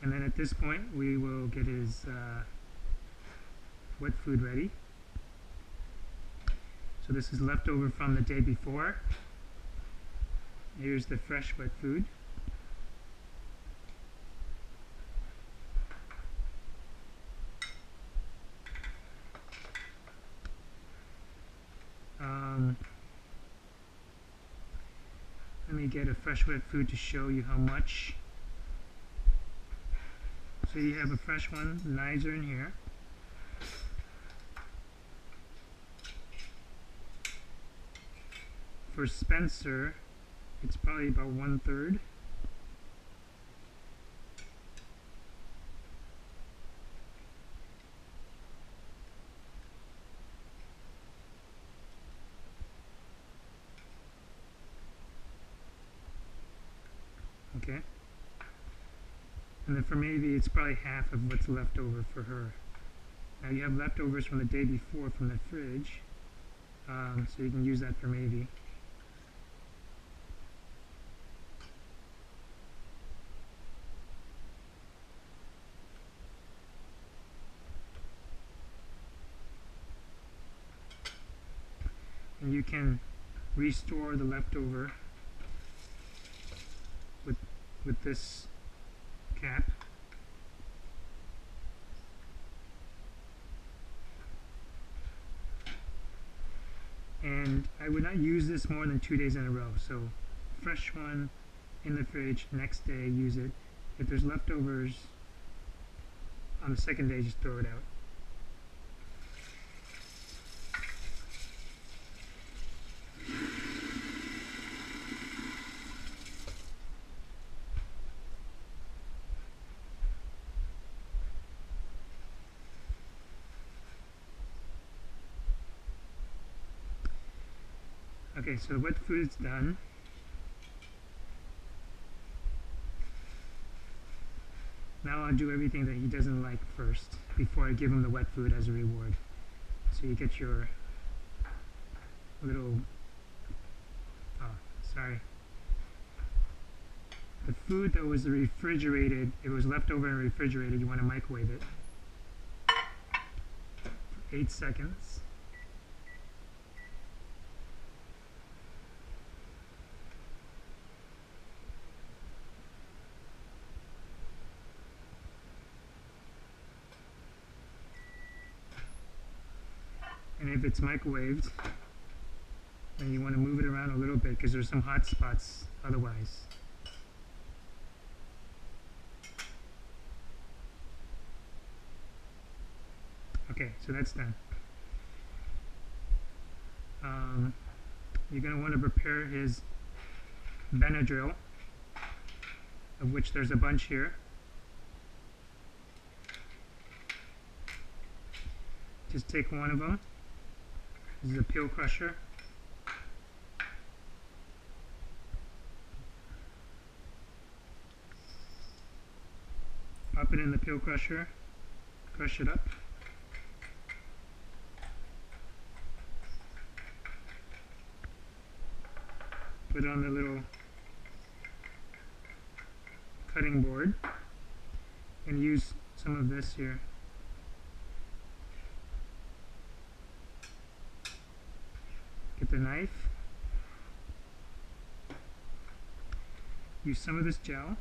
And then at this point we will get his wet food ready. So this is leftover from the day before. Here's the fresh wet food. Let me get a fresh wet food to show you how much. So you have a fresh one, the knives are in here. For Spencer, it's probably about 1/3. Okay. And then for Mavie, it's probably half of what's left over for her. Now you have leftovers from the day before from the fridge, so you can use that for Mavie. And you can restore the leftover with this cap. And I would not use this more than 2 days in a row. So fresh one in the fridge, next day use it. If there's leftovers on the second day, just throw it out. Okay, so the wet food is done. Now I'll do everything that he doesn't like first before I give him the wet food as a reward. So you get your little, the food that was refrigerated, if it was left over and refrigerated, you want to microwave it for 8 seconds. And if it's microwaved, then you want to move it around a little bit because there's some hot spots otherwise. Okay, so that's done. You're going to want to prepare his Benadryl, of which there's a bunch here. Just take one of them. This is a peel crusher. Pop it in the peel crusher, crush it up. Put it on the little cutting board and use some of this here. Get the knife, use some of this gel,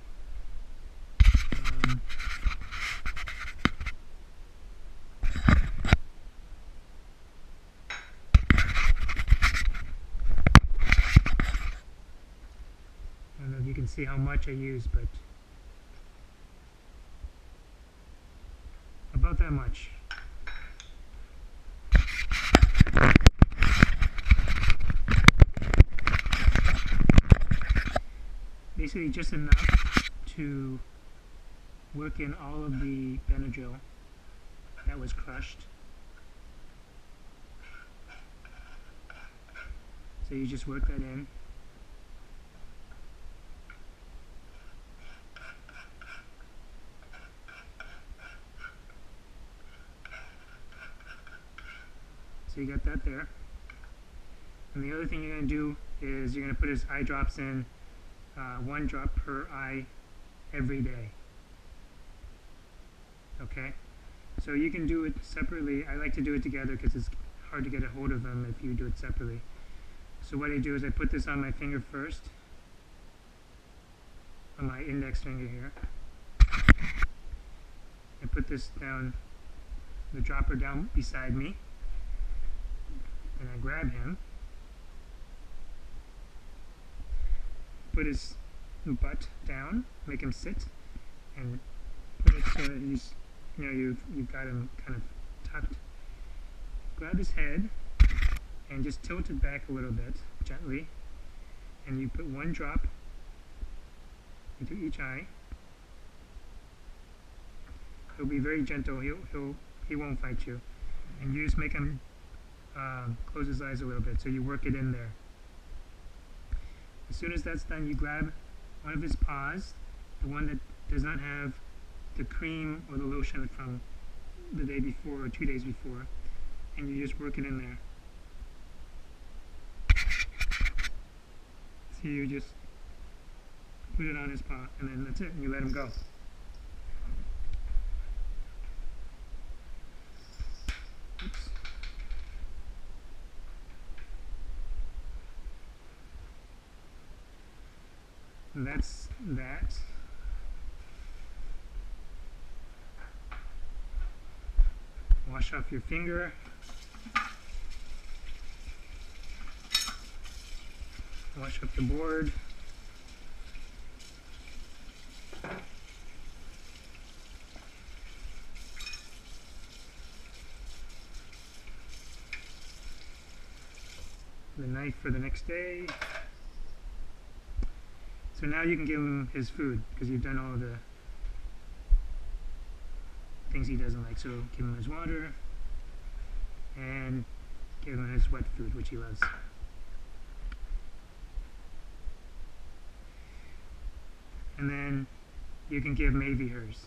I don't know if you can see how much I use, but about that much. Basically just enough to work in all of the Benadryl that was crushed. So you just work that in. So you got that there. And the other thing you're going to do is you're going to put his eye drops in, 1 drop per eye every day. Okay, so you can do it separately. I like to do it together because it's hard to get a hold of them if you do it separately. So what I do is I put this on my finger first, on my index finger here. I put this down, the dropper down beside me, and I grab him, put his butt down, make him sit, and put it so that he's, you've got him kind of tucked. Grab his head and just tilt it back a little bit, gently, and you put one drop into each eye. He'll be very gentle. He won't fight you, and you just make him close his eyes a little bit. So you work it in there. As soon as that's done, you grab one of his paws, the one that does not have the cream or the lotion from the day before or 2 days before, and you just work it in there. So you just put it on his paw, and then that's it, and you let him go. Oops. That's that. Wash off your finger. Wash up the board. The knife for the next day. So now you can give him his food because you've done all the things he doesn't like. So give him his water and give him his wet food, which he loves. And then you can give Mavie hers.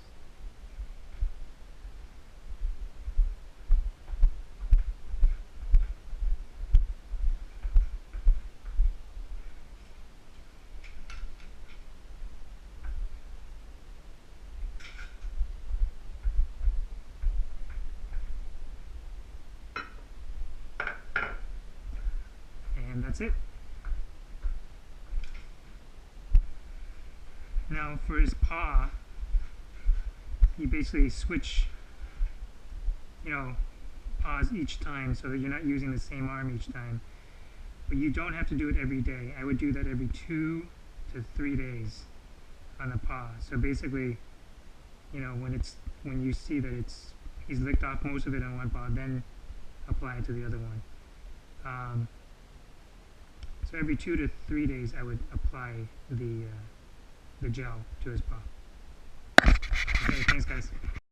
And that's it. Now for his paw, you basically switch, paws each time so that you're not using the same arm each time. But you don't have to do it every day. I would do that every 2 to 3 days on the paw. So basically, when you see that he's licked off most of it on one paw, then apply it to the other one. So every 2 to 3 days, I would apply the gel to his paw. Okay, thanks guys.